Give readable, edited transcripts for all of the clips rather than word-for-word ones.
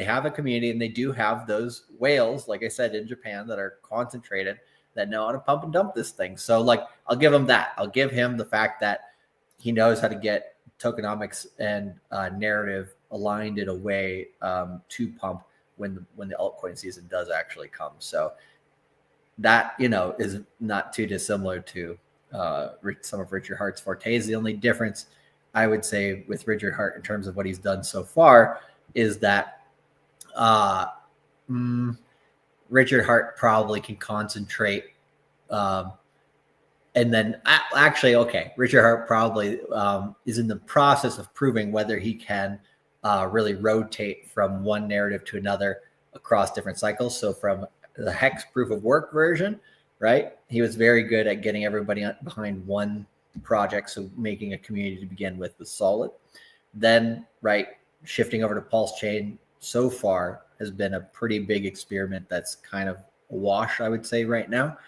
have a community, and they do have those whales, like I said, in Japan that are concentrated, that know how to pump and dump this thing. So like, I'll give him that. I'll give him the fact that he knows how to get tokenomics and narrative aligned in a way to pump when the altcoin season does actually come. So that, is not too dissimilar to some of Richard Hart's fortes. The only difference I would say with Richard Hart in terms of what he's done so far is that Richard Hart probably can concentrate. And then actually, okay, Richard Hart probably is in the process of proving whether he can really rotate from one narrative to another across different cycles. So from the Hex proof of work version, right? He was very good at getting everybody behind one project. So making a community to begin with was solid. Then, right, shifting over to PulseChain so far has been a pretty big experiment that's kind of a wash, I would say, right now.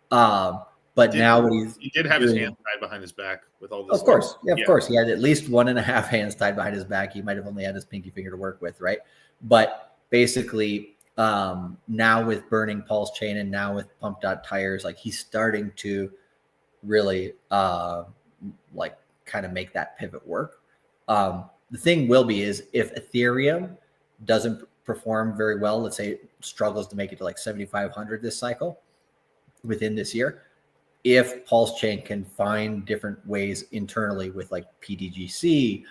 But now he did have his hands tied behind his back with all this. Of course. Yeah, of course. He had at least 1.5 hands tied behind his back. He might have only had his pinky finger to work with, right? But basically, now with burning PulseChain and now with pump.tires, like he's starting to really like kind of make that pivot work. The thing will be is if Ethereum doesn't perform very well, let's say it struggles to make it to like 7,500 this cycle within this year, if PulseChain can find different ways internally with like PDGC,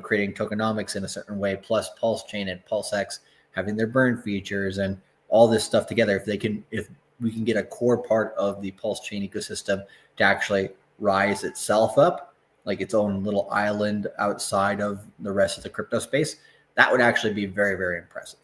creating tokenomics in a certain way, plus PulseChain and PulseX having their burn features and all this stuff together, if we can get a core part of the PulseChain ecosystem to actually rise itself up, like its own little island outside of the rest of the crypto space, that would actually be very, very impressive.